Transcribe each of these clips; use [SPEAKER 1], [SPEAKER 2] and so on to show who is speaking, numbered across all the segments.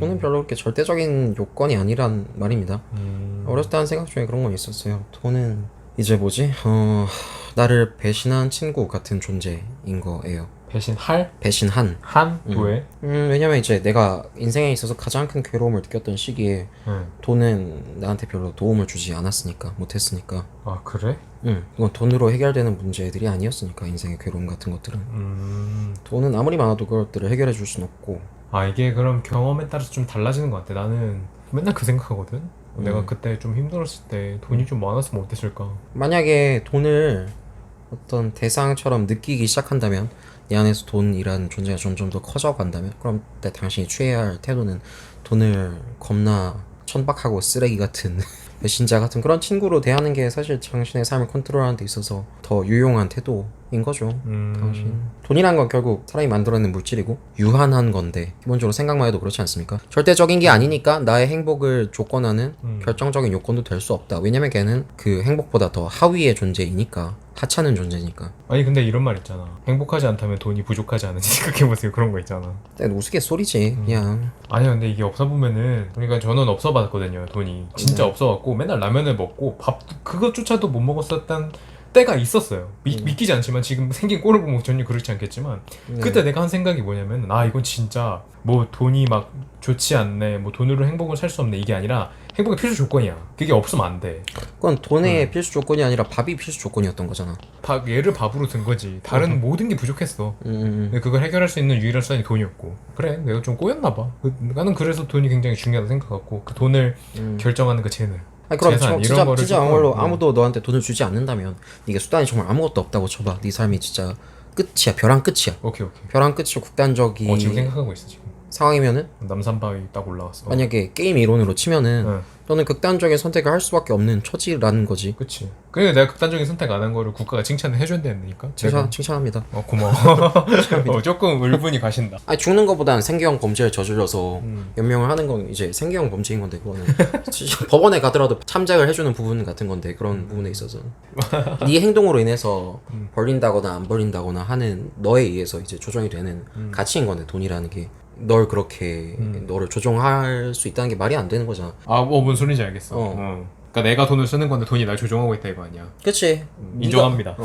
[SPEAKER 1] 돈은 별로 그렇게 절대적인 요건이 아니란 말입니다. 어렸을 때 한 생각 중에 그런 건 있었어요. 돈은 이제 뭐지? 나를 배신한 친구 같은 존재인 거예요.
[SPEAKER 2] 배신할?
[SPEAKER 1] 배신한.
[SPEAKER 2] 한? 왜?
[SPEAKER 1] 왜냐면 이제 내가 인생에 있어서 가장 큰 괴로움을 느꼈던 시기에
[SPEAKER 2] 응.
[SPEAKER 1] 돈은 나한테 별로 도움을 주지 않았으니까, 못했으니까.
[SPEAKER 2] 아 그래?
[SPEAKER 1] 이건 돈으로 해결되는 문제들이 아니었으니까, 인생의 괴로움 같은 것들은. 돈은 아무리 많아도 그것들을 해결해 줄 순 없고.
[SPEAKER 2] 아 이게 그럼 경험에 따라서 좀 달라지는 것 같아. 나는 맨날 그 생각하거든. 내가 그때 좀 힘들었을 때 돈이 좀 많았으면 어땠을까?
[SPEAKER 1] 만약에 돈을 어떤 대상처럼 느끼기 시작한다면, 내 안에서 돈이라는 존재가 점점 더 커져간다면, 그럼 그때 당신이 취해야 할 태도는 돈을 겁나 천박하고 쓰레기 같은 배신자 같은 그런 친구로 대하는 게 사실 당신의 삶을 컨트롤하는 데 있어서 더 유용한 태도인 거죠. 당신 돈이란 건 결국 사람이 만들어낸 물질이고 유한한 건데, 기본적으로 생각만 해도 그렇지 않습니까? 절대적인 게 아니니까 나의 행복을 조건하는 결정적인 요건도 될 수 없다. 왜냐면 걔는 그 행복보다 더 하위의 존재이니까, 하찮은 존재니까.
[SPEAKER 2] 아니 근데 이런 말 있잖아. 행복하지 않다면 돈이 부족하지 않은지 생각해보세요. 그런 거 있잖아.
[SPEAKER 1] 근데 우스갯소리지 그냥.
[SPEAKER 2] 아니야 근데 이게 없어 보면은, 그러니까 저는 없어 봤거든요. 돈이 진짜 없어갖고 맨날 라면을 먹고 밥 그것조차도 못 먹었었던 때가 있었어요. 믿기지 않지만 지금 생긴 꼴을 보면 전혀 그렇지 않겠지만 그때 내가 한 생각이 뭐냐면, 아 이건 진짜 뭐 돈이 막 좋지 않네, 뭐 돈으로 행복을 살 수 없네, 이게 아니라 행복의 필수 조건이야. 그게 없으면 안 돼.
[SPEAKER 1] 그건 돈의 필수 조건이 아니라 밥이 필수 조건이었던 거잖아.
[SPEAKER 2] 얘를 밥으로 든 거지. 다른 모든 게 부족했어. 근데 그걸 해결할 수 있는 유일한 수단이 돈이었고, 그래 내가 좀 꼬였나 봐. 나는 그래서 돈이 굉장히 중요하다고 생각했고, 그 돈을 결정하는 그 재능,
[SPEAKER 1] 아니 그럼
[SPEAKER 2] 재산, 이런
[SPEAKER 1] 진짜
[SPEAKER 2] 거를
[SPEAKER 1] 진짜
[SPEAKER 2] 조금,
[SPEAKER 1] 정말로 아무도 너한테 돈을 주지 않는다면, 이게 수단이 정말 아무것도 없다고 쳐봐. 네 삶이 진짜 끝이야. 벼랑 끝이야.
[SPEAKER 2] 오케이
[SPEAKER 1] 벼랑 끝이고 극단적인
[SPEAKER 2] 지금 생각하고 있어 지금.
[SPEAKER 1] 상황이면은,
[SPEAKER 2] 남산바위 딱 올라왔어.
[SPEAKER 1] 만약에 게임 이론으로 치면은
[SPEAKER 2] 응.
[SPEAKER 1] 너는 극단적인 선택을 할 수밖에 없는 처지라는 거지.
[SPEAKER 2] 그치. 그래 내가 극단적인 선택 안 한 거를 국가가 칭찬을 해줘야 되니까.
[SPEAKER 1] 칭찬합니다.
[SPEAKER 2] 고마워. 조금 울분이 가신다.
[SPEAKER 1] 아니 죽는 것보단 생계형 범죄를 저질러서 연명을 하는 건 이제 생계형 범죄인 건데, 그거는 법원에 가더라도 참작을 해주는 부분 같은 건데, 그런 부분에 있어서 네 행동으로 인해서 벌린다거나 안 벌린다거나 하는 너에 의해서 이제 조정이 되는 가치인 건데, 돈이라는 게 널 그렇게 너를 조종할 수 있다는 게 말이 안 되는 거잖아.
[SPEAKER 2] 뭔 소리인지 알겠어. 그러니까 내가 돈을 쓰는 건데 돈이 날 조종하고 있다 이거 아니야.
[SPEAKER 1] 그치.
[SPEAKER 2] 인정합니다.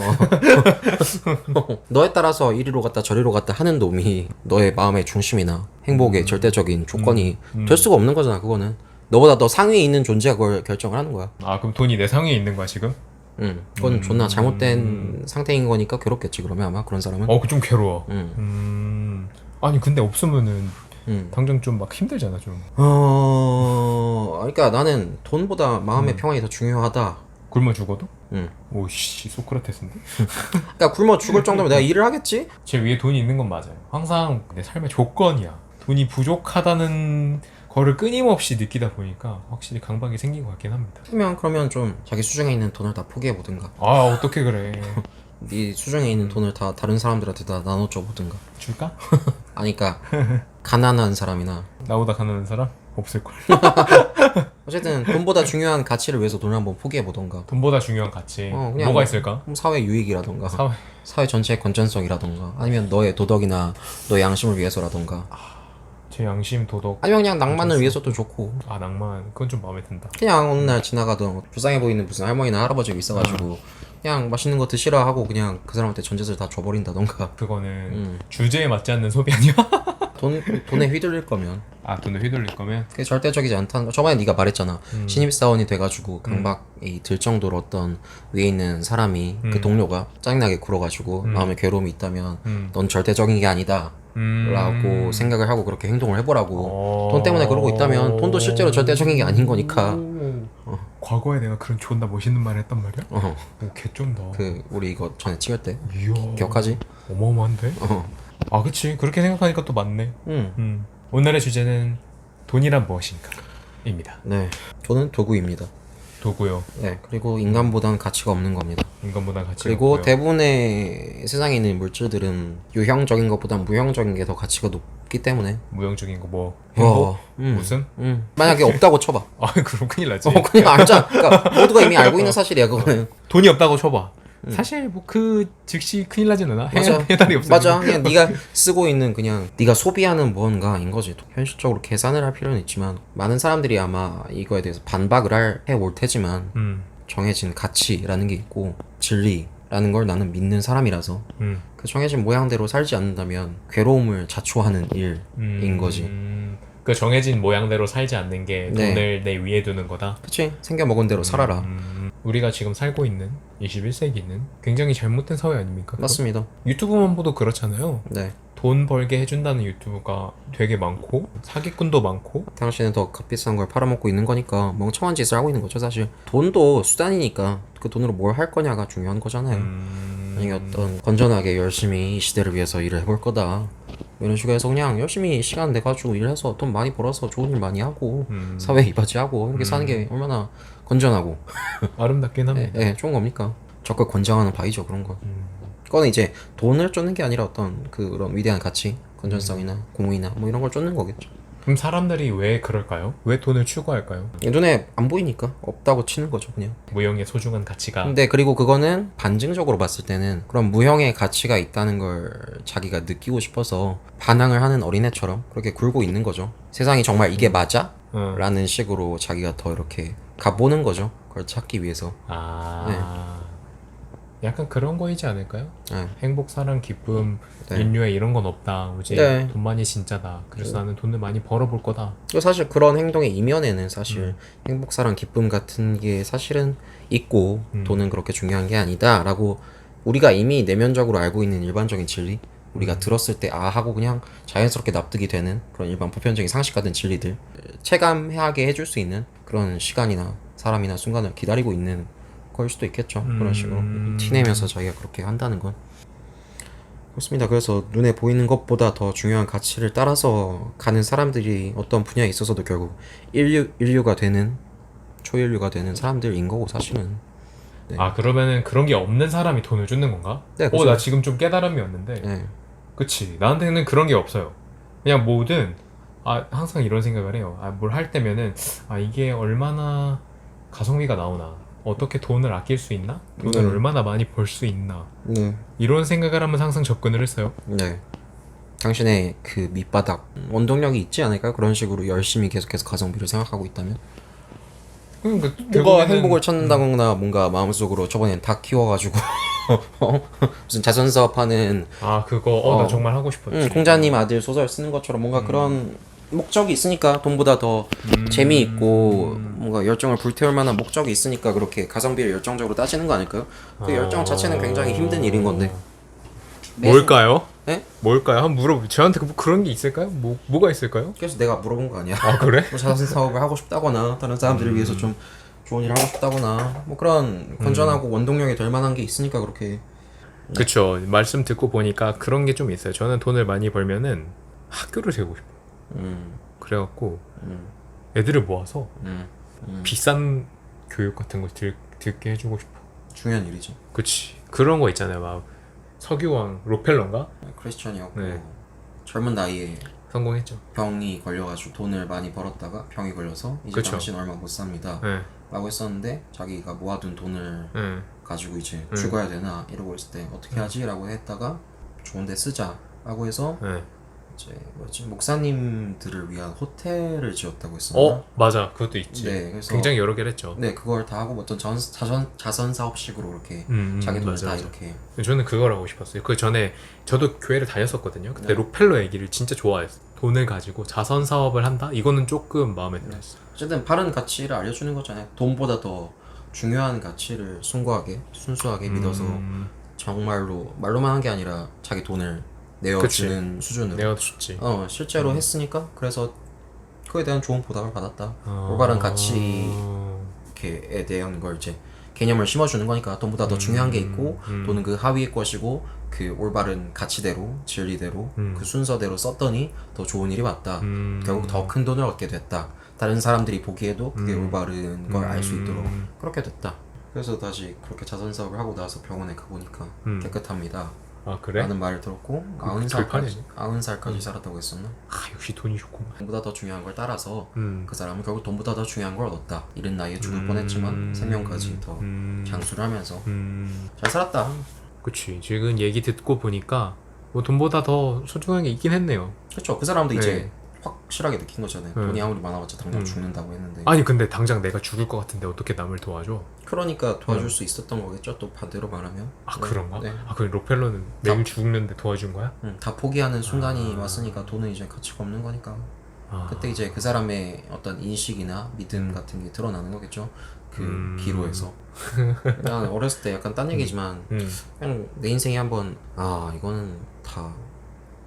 [SPEAKER 1] 너에 따라서 이리로 갔다 저리로 갔다 하는 놈이 너의 마음의 중심이나 행복의 절대적인 조건이 될 수가 없는 거잖아. 그거는 너보다 더 상위에 있는 존재가 그걸 결정을 하는 거야.
[SPEAKER 2] 그럼 돈이 내 상위에 있는 거야 지금?
[SPEAKER 1] 그건 존나 잘못된 상태인 거니까 괴롭겠지 그러면, 아마 그런 사람은.
[SPEAKER 2] 그 좀 괴로워. 아니 근데 없으면은 당장 좀 막 힘들잖아 좀.
[SPEAKER 1] 그러니까 나는 돈보다 마음의 평안이 더 중요하다.
[SPEAKER 2] 굶어 죽어도?
[SPEAKER 1] 응.
[SPEAKER 2] 오씨 소크라테스인데?
[SPEAKER 1] 그러니까 굶어 죽을 정도면 내가 일을 하겠지?
[SPEAKER 2] 제 위에 돈이 있는 건 맞아요. 항상 내 삶의 조건이야. 돈이 부족하다는 거를 끊임없이 느끼다 보니까 확실히 강박이 생긴 것 같긴 합니다.
[SPEAKER 1] 그러면 좀 자기 수중에 있는 돈을 다 포기해 보든가.
[SPEAKER 2] 어떻게 그래.
[SPEAKER 1] 네 수중에 있는 돈을 다 다른 사람들한테 다 나눠줘 보든가.
[SPEAKER 2] 줄까?
[SPEAKER 1] 아니 그러니까 가난한 사람이나,
[SPEAKER 2] 나보다 가난한 사람? 없을걸.
[SPEAKER 1] 어쨌든 돈보다 중요한 가치를 위해서 돈을 한번 포기해 보던가.
[SPEAKER 2] 돈보다 중요한 가치
[SPEAKER 1] 그냥
[SPEAKER 2] 뭐가 있을까?
[SPEAKER 1] 사회 유익이라던가, 사회 전체의 건전성이라던가, 아니면 너의 도덕이나 너의 양심을 위해서라던가,
[SPEAKER 2] 제 양심, 도덕,
[SPEAKER 1] 아니면 그냥 낭만을 위해서도 좋고.
[SPEAKER 2] 낭만 그건 좀 마음에 든다.
[SPEAKER 1] 그냥 어느 날 지나가던 불쌍해 보이는 무슨 할머니나 할아버지가 있어가지고 그냥 맛있는 거 드시라 하고 그냥 그 사람한테 전 재산을 다 줘버린다던가.
[SPEAKER 2] 그거는 주제에 맞지 않는 소비 아니야?
[SPEAKER 1] 돈에 휘둘릴 거면,
[SPEAKER 2] 돈을 휘둘릴 거면
[SPEAKER 1] 그게 절대적이지 않다는 거. 저번에 네가 말했잖아. 신입사원이 돼가지고 강박이 들 정도로 어떤 위에 있는 사람이, 그 동료가 짜증나게 굴어가지고 마음에 괴로움이 있다면 넌 절대적인 게 아니다 라고 생각을 하고 그렇게 행동을 해보라고. 돈 때문에 그러고 있다면 돈도 실제로 절대적인 게 아닌 거니까.
[SPEAKER 2] 과거에 내가 그런 존나 멋있는 말을 했단 말이야? 개쩐다.
[SPEAKER 1] 우리 이거 전에 찍을 때
[SPEAKER 2] 이야,
[SPEAKER 1] 기억하지?
[SPEAKER 2] 어마어마한데? 그치. 그렇게 생각하니까 또 맞네. 오늘의 주제는 돈이란 무엇인가 입니다.
[SPEAKER 1] 네, 돈은 도구입니다.
[SPEAKER 2] 도구요.
[SPEAKER 1] 네, 그리고 인간보다는 가치가 없는 겁니다.
[SPEAKER 2] 인간보다 가치가
[SPEAKER 1] 그리고
[SPEAKER 2] 없고요.
[SPEAKER 1] 대부분의 세상에 있는 물질들은 유형적인 것보다 무형적인 게 더 가치가 높기 때문에.
[SPEAKER 2] 무형적인 거 뭐? 행복? 웃음?
[SPEAKER 1] 만약에 없다고 쳐봐.
[SPEAKER 2] 그럼 큰일 나지.
[SPEAKER 1] 그냥 알잖아. 그러니까 모두가 이미 알고 있는 사실이야 그거는.
[SPEAKER 2] 돈이 없다고 쳐봐. 사실 뭐 그 즉시 큰일 나진 않아.
[SPEAKER 1] 맞아.
[SPEAKER 2] 해달이 없어.
[SPEAKER 1] 맞아. 그냥 네가 쓰고 있는 그냥 네가 소비하는 무언가인 거지. 현실적으로 계산을 할 필요는 있지만 많은 사람들이 아마 이거에 대해서 반박을 해올 테지만 정해진 가치라는 게 있고 진리라는 걸 나는 믿는 사람이라서 그 정해진 모양대로 살지 않는다면 괴로움을 자초하는 일인 거지.
[SPEAKER 2] 그 정해진 모양대로 살지 않는 게
[SPEAKER 1] 네.
[SPEAKER 2] 돈을 내 위에 두는 거다.
[SPEAKER 1] 그치? 생겨 먹은 대로 살아라.
[SPEAKER 2] 우리가 지금 살고 있는 21세기는 굉장히 잘못된 사회 아닙니까? 그거?
[SPEAKER 1] 맞습니다.
[SPEAKER 2] 유튜브만 보도 그렇잖아요.
[SPEAKER 1] 네.
[SPEAKER 2] 돈 벌게 해준다는 유튜브가 되게 많고 사기꾼도 많고.
[SPEAKER 1] 당신은 더 값비싼 걸 팔아먹고 있는 거니까 멍청한 짓을 하고 있는 거죠 사실. 돈도 수단이니까 그 돈으로 뭘 할 거냐가 중요한 거잖아요. 아니 어떤 건전하게 열심히 이 시대를 위해서 일을 해볼 거다 이런 식으로 해서 그냥 열심히 시간 내가지고 일해서 돈 많이 벌어서 좋은 일 많이 하고 사회에 이바지하고 이렇게 사는 게 얼마나 건전하고
[SPEAKER 2] 아름답긴 합니다.
[SPEAKER 1] 예, 좋은 겁니까? 적극 권장하는 바이죠 그런 건. 그거는 이제 돈을 쫓는 게 아니라 어떤 그런 위대한 가치, 건전성이나 공의나 뭐 이런 걸 쫓는 거겠죠.
[SPEAKER 2] 그럼 사람들이 왜 그럴까요? 왜 돈을 추구할까요?
[SPEAKER 1] 눈에 안 보이니까 없다고 치는 거죠 그냥.
[SPEAKER 2] 무형의 소중한 가치가.
[SPEAKER 1] 근데 그리고 그거는 반증적으로 봤을 때는 그런 무형의 가치가 있다는 걸 자기가 느끼고 싶어서 반항을 하는 어린애처럼 그렇게 굴고 있는 거죠. 세상이 정말 이게 맞아? 라는 식으로 자기가 더 이렇게 가보는 거죠. 그걸 찾기 위해서.
[SPEAKER 2] 약간 그런 거이지 않을까요?
[SPEAKER 1] 네.
[SPEAKER 2] 행복, 사랑, 기쁨,
[SPEAKER 1] 네.
[SPEAKER 2] 인류에 이런 건 없다. 오직
[SPEAKER 1] 네.
[SPEAKER 2] 돈만이 진짜다. 그래서 나는 돈을 많이 벌어볼 거다.
[SPEAKER 1] 또 사실 그런 행동의 이면에는 사실 행복, 사랑, 기쁨 같은 게 사실은 있고 돈은 그렇게 중요한 게 아니다 라고 우리가 이미 내면적으로 알고 있는 일반적인 진리, 우리가 들었을 때 아 하고 그냥 자연스럽게 납득이 되는 그런 일반 보편적인 상식 같은 진리들 체감하게 해줄 수 있는 그런 시간이나 사람이나 순간을 기다리고 있는 걸 수도 있겠죠. 그런 식으로 티내면서 자기가 그렇게 한다는 건 그렇습니다. 그래서 눈에 보이는 것보다 더 중요한 가치를 따라서 가는 사람들이 어떤 분야에 있어서도 결국 인류가 되는 초인류가 되는 사람들인 거고 사실은. 네.
[SPEAKER 2] 아, 그러면은 그런 게 없는 사람이 돈을 쫓는 건가?
[SPEAKER 1] 네, 그죠.
[SPEAKER 2] 나 지금 좀 깨달음이 왔는데.
[SPEAKER 1] 네.
[SPEAKER 2] 그치. 나한테는 그런 게 없어요. 그냥 뭐든, 항상 이런 생각을 해요. 뭘 할 때면은, 이게 얼마나 가성비가 나오나. 어떻게 돈을 아낄 수 있나? 돈을
[SPEAKER 1] 네.
[SPEAKER 2] 얼마나 많이 벌 수 있나?
[SPEAKER 1] 네.
[SPEAKER 2] 이런 생각을 하면 항상 접근을 했어요.
[SPEAKER 1] 네. 당신의 그 밑바닥 원동력이 있지 않을까요? 그런 식으로 열심히 계속해서 가성비를 생각하고 있다면
[SPEAKER 2] 그러니까
[SPEAKER 1] 뭔가 행복을 찾는다거나 뭔가 마음속으로 저번엔 닭 키워가지고 무슨 자선 사업하는
[SPEAKER 2] 그거 나 정말 하고 싶었지.
[SPEAKER 1] 공자님 아들 소설 쓰는 것처럼 뭔가 그런 목적이 있으니까 돈보다 더 재미있고 뭔가 열정을 불태울 만한 목적이 있으니까 그렇게 가성비를 열정적으로 따지는 거 아닐까요? 그 열정 자체는 굉장히 힘든 일인 건데.
[SPEAKER 2] 뭘까요?
[SPEAKER 1] 네?
[SPEAKER 2] 뭘까요? 한번 물어보. 저한테 그런 게 있을까요? 뭐가 있을까요?
[SPEAKER 1] 그래서 내가 물어본 거 아니야.
[SPEAKER 2] 아, 그래?
[SPEAKER 1] 뭐 자선 사업을 하고 싶다거나 다른 사람들을 위해서 좀 좋은 일을 하고 싶다거나 뭐 그런 건전하고 원동력이 될 만한 게 있으니까 그렇게.
[SPEAKER 2] 그쵸. 말씀 듣고 보니까 그런 게 좀 있어요. 저는 돈을 많이 벌면은 학교를 세우고 싶어요. 그래갖고 애들을 모아서 비싼 교육 같은 거 듣게 해주고 싶어.
[SPEAKER 1] 중요한 일이지.
[SPEAKER 2] 그치. 그런 거 있잖아요. 막 석유왕 록펠러인가?
[SPEAKER 1] 크리스천이었고
[SPEAKER 2] 네.
[SPEAKER 1] 젊은 나이에
[SPEAKER 2] 성공했죠.
[SPEAKER 1] 병이 걸려가지고 돈을 많이 벌었다가 병이 걸려서 이제
[SPEAKER 2] 그쵸.
[SPEAKER 1] 당신 얼마 못 삽니다
[SPEAKER 2] 네.
[SPEAKER 1] 라고 했었는데 자기가 모아둔 돈을
[SPEAKER 2] 네.
[SPEAKER 1] 가지고 이제 죽어야 되나 이러고 있을 때 어떻게 하지? 라고 했다가 좋은데 쓰자 라고 해서
[SPEAKER 2] 네.
[SPEAKER 1] 이제 뭐지 목사님들을 위한 호텔을 지었다고 했었나?
[SPEAKER 2] 맞아. 그것도 있지.
[SPEAKER 1] 네, 그래서
[SPEAKER 2] 굉장히 여러 개를 했죠.
[SPEAKER 1] 네 그걸 다 하고 어떤 자선 사업식으로 이렇게 자기 돈을
[SPEAKER 2] 맞아,
[SPEAKER 1] 다
[SPEAKER 2] 맞아.
[SPEAKER 1] 이렇게.
[SPEAKER 2] 저는 그걸 하고 싶었어요. 그 전에 저도 교회를 다녔었거든요. 그때
[SPEAKER 1] 네.
[SPEAKER 2] 록펠러 얘기를 진짜 좋아했어요. 돈을 가지고 자선 사업을 한다? 이거는 조금 마음에 들었어요.
[SPEAKER 1] 어쨌든 바른 가치를 알려주는 거잖아요. 돈보다 더 중요한 가치를 숭고하게 순수하게 믿어서 정말로 말로만 한 게 아니라 자기 돈을 내어주는 수준으로
[SPEAKER 2] 내가 줬지.
[SPEAKER 1] 실제로 했으니까 그래서 그에 대한 좋은 보답을 받았다. 올바른 가치에 대한 걸 이제 개념을 심어주는 거니까 돈보다 더 중요한 게 있고 돈은 그 하위의 것이고 그 올바른 가치대로 진리대로 그 순서대로 썼더니 더 좋은 일이 왔다. 결국 더 큰 돈을 얻게 됐다. 다른 사람들이 보기에도 그게 올바른 걸 알 수 있도록 그렇게 됐다. 그래서 다시 그렇게 자선 사업을 하고 나서 병원에 가보니까 깨끗합니다.
[SPEAKER 2] 아 그래?
[SPEAKER 1] 라는 말을 들었고
[SPEAKER 2] 그
[SPEAKER 1] 90살까지 90살까지 살았다고 했었나?
[SPEAKER 2] 아 역시 돈이 좋구만.
[SPEAKER 1] 돈보다 더 중요한 걸 따라서
[SPEAKER 2] 음.
[SPEAKER 1] 그 사람은 결국 돈보다 더 중요한 걸 얻었다. 이른 나이에 죽을 뻔했지만 생명까지 더 장수를 하면서 잘 살았다.
[SPEAKER 2] 그치. 지금 얘기 듣고 보니까 뭐 돈보다 더 소중한 게 있긴 했네요.
[SPEAKER 1] 그렇죠. 그 사람도 이제
[SPEAKER 2] 네.
[SPEAKER 1] 확실하게 느낀 거잖아요.
[SPEAKER 2] 네.
[SPEAKER 1] 돈이 아무리 많아봤자 당장 죽는다고 했는데.
[SPEAKER 2] 아니 근데 당장 내가 죽을 것 같은데 어떻게 남을 도와줘?
[SPEAKER 1] 그러니까 도와줄 수 있었던 거겠죠. 또 반대로 말하면.
[SPEAKER 2] 아
[SPEAKER 1] 네.
[SPEAKER 2] 그런가?
[SPEAKER 1] 네.
[SPEAKER 2] 아 그럼 록펠러는 매일 죽는데 도와준 거야?
[SPEAKER 1] 다 포기하는 순간이 왔으니까 돈은 이제 가치가 없는 거니까.
[SPEAKER 2] 아.
[SPEAKER 1] 그때 이제 그 사람의 어떤 인식이나 믿음 같은 게 드러나는 거겠죠. 그 기로에서. 난 어렸을 때 약간 딴 얘기지만 그냥 내 인생에 한번 이거는 다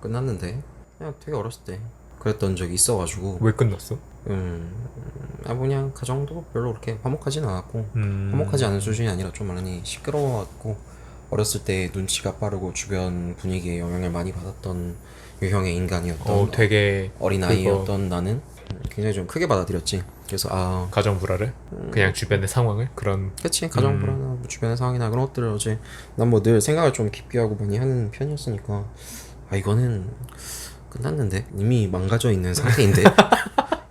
[SPEAKER 1] 끝났는데 그냥 되게 어렸을 때 그랬던 적이 있어가지고
[SPEAKER 2] 왜 끝났어?
[SPEAKER 1] 그냥 가정도 별로 그렇게 화목하진 않았고 화목하지 않은 수준이 아니라 좀 많이 시끄러웠고 어렸을 때 눈치가 빠르고 주변 분위기에 영향을 많이 받았던 유형의 인간이었던
[SPEAKER 2] 되게
[SPEAKER 1] 어린아이였던 나는 굉장히 좀 크게 받아들였지. 그래서
[SPEAKER 2] 가정 불화를 그냥 주변의 상황을 그런
[SPEAKER 1] 그치 가정 불안이나 뭐 주변의 상황이나 그런 것들을 어제 난 뭐 늘 생각을 좀 깊게 하고 많이 하는 편이었으니까 이거는 끝났는데 이미 망가져 있는 상태인데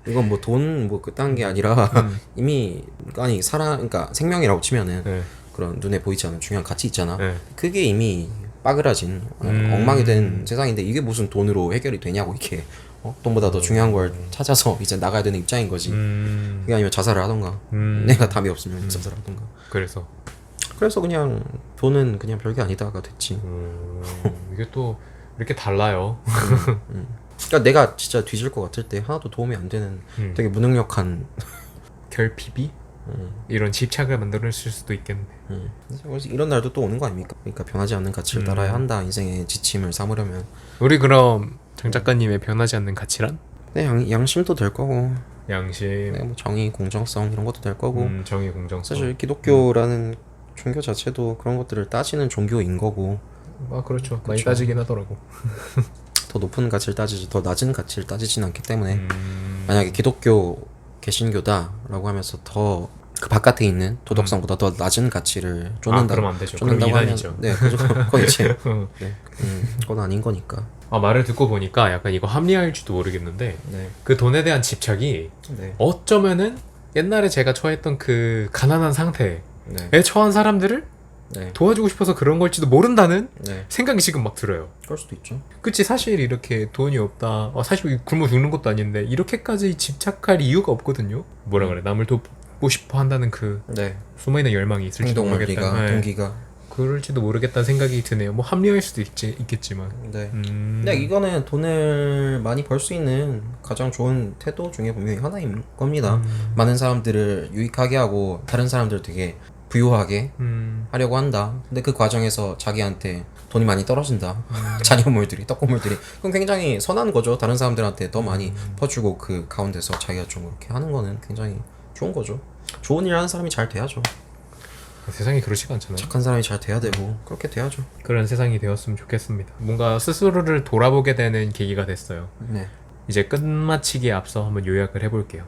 [SPEAKER 1] 이건 뭐 돈 뭐 그딴 게 아니라 이미 아니 그러니까 생명이라고 치면은
[SPEAKER 2] 네.
[SPEAKER 1] 그런 눈에 보이지 않는 중요한 가치 있잖아.
[SPEAKER 2] 네.
[SPEAKER 1] 그게 이미 빠그라진 엉망이 된 세상인데 이게 무슨 돈으로 해결이 되냐고 이게 돈보다 더 중요한 걸 찾아서 이제 나가야 되는 입장인 거지. 그게 아니면 자살을 하던가 내가 답이 없으면 자살을 하던가. 그래서 그냥 돈은 그냥 별게 아니다가 됐지.
[SPEAKER 2] 이게 또 이렇게 달라요.
[SPEAKER 1] 그러니까 내가 진짜 뒤질 것 같을 때 하나도 도움이 안 되는 되게 무능력한
[SPEAKER 2] 결핍이 이런 집착을 만들었을 수도 있겠네.
[SPEAKER 1] 그래서 이런 날도 또 오는 거 아닙니까? 그러니까 변하지 않는 가치를 따라야 한다. 인생의 지침을 삼으려면.
[SPEAKER 2] 우리 그럼 장 작가님의 변하지 않는 가치란?
[SPEAKER 1] 양심도 될 거고
[SPEAKER 2] 양심,
[SPEAKER 1] 뭐 정의, 공정성 이런 것도 될 거고
[SPEAKER 2] 정의, 공정성.
[SPEAKER 1] 사실 기독교라는 종교 자체도 그런 것들을 따지는 종교인 거고.
[SPEAKER 2] 그렇죠. 많이 따지긴 하더라고.
[SPEAKER 1] 더 높은 가치를 따지지 더 낮은 가치를 따지진 않기 때문에 만약에 기독교 개신교다라고 하면서 더 그 바깥에 있는 도덕성보다 더 낮은 가치를 쫓는다.
[SPEAKER 2] 그럼 안 되죠. 그럼
[SPEAKER 1] 쫓는다고
[SPEAKER 2] 이단이죠.
[SPEAKER 1] 하면 그건 이제 그건 아닌 거니까.
[SPEAKER 2] 말을 듣고 보니까 약간 이거 합리화일지도 모르겠는데
[SPEAKER 1] 네.
[SPEAKER 2] 그 돈에 대한 집착이
[SPEAKER 1] 네.
[SPEAKER 2] 어쩌면은 옛날에 제가 처했던 그 가난한 상태에
[SPEAKER 1] 네.
[SPEAKER 2] 처한 사람들을
[SPEAKER 1] 네.
[SPEAKER 2] 도와주고 싶어서 그런 걸지도 모른다는
[SPEAKER 1] 네.
[SPEAKER 2] 생각이 지금 막 들어요.
[SPEAKER 1] 그럴 수도 있죠.
[SPEAKER 2] 그치, 사실 이렇게 돈이 없다, 사실 굶어 죽는 것도 아닌데 이렇게까지 집착할 이유가 없거든요. 뭐라 그래, 남을 돕고 싶어 한다는 그
[SPEAKER 1] 네.
[SPEAKER 2] 숨어있는 열망이 있을지도 모르겠다.
[SPEAKER 1] 행동원리가 동기가.
[SPEAKER 2] 그럴지도 모르겠다는 생각이 드네요. 뭐 합리화일 수도 있겠지만.
[SPEAKER 1] 네. 근데 이거는 돈을 많이 벌 수 있는 가장 좋은 태도 중에 분명히 하나인 겁니다. 많은 사람들을 유익하게 하고 다른 사람들 되게 부유하게 하려고 한다. 근데 그 과정에서 자기한테 돈이 많이 떨어진다. 자녀물들이, 떡고물들이. 그럼 굉장히 선한 거죠. 다른 사람들한테 더 많이 퍼주고 그 가운데서 자기가 좀 그렇게 하는 거는 굉장히 좋은 거죠. 좋은 일 하는 사람이 잘 돼야죠.
[SPEAKER 2] 세상이 그렇지가 않잖아요.
[SPEAKER 1] 착한 사람이 잘 돼야 되고 그렇게 돼야죠.
[SPEAKER 2] 그런 세상이 되었으면 좋겠습니다. 뭔가 스스로를 돌아보게 되는 계기가 됐어요.
[SPEAKER 1] 네.
[SPEAKER 2] 이제 끝마치기에 앞서 한번 요약을 해볼게요.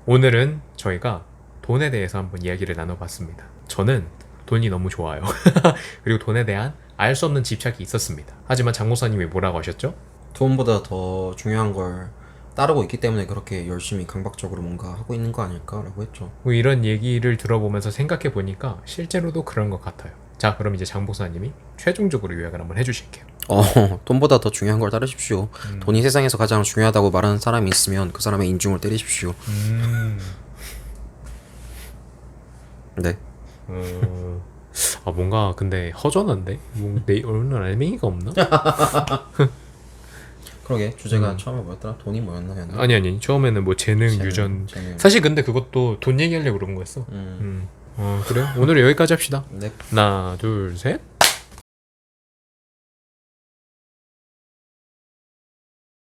[SPEAKER 2] 오늘은 저희가 돈에 대해서 한번 이야기를 나눠봤습니다. 저는 돈이 너무 좋아요. 그리고 돈에 대한 알 수 없는 집착이 있었습니다. 하지만 장모사님이 뭐라고 하셨죠?
[SPEAKER 1] 돈보다 더 중요한 걸 따르고 있기 때문에 그렇게 열심히 강박적으로 뭔가 하고 있는 거 아닐까라고 했죠.
[SPEAKER 2] 뭐 이런 얘기를 들어보면서 생각해보니까 실제로도 그런 것 같아요. 자, 그럼 이제 장보사님이 최종적으로 요약을 한번 해주실게요.
[SPEAKER 1] 돈보다 더 중요한 걸 따르십시오. 돈이 세상에서 가장 중요하다고 말하는 사람이 있으면 그 사람의 인중을 때리십시오. 네.
[SPEAKER 2] 뭔가 근데 허전한데? 오늘 알맹이가 없나?
[SPEAKER 1] 그러게 주제가 처음에 뭐였더라? 돈이 뭐였나?
[SPEAKER 2] 아니 처음에는 뭐 재능, 유전. 사실 근데 그것도 돈 얘기하려고 그런 거였어. 그래요? 오늘 여기까지 합시다.
[SPEAKER 1] 네.
[SPEAKER 2] 하나, 둘, 셋.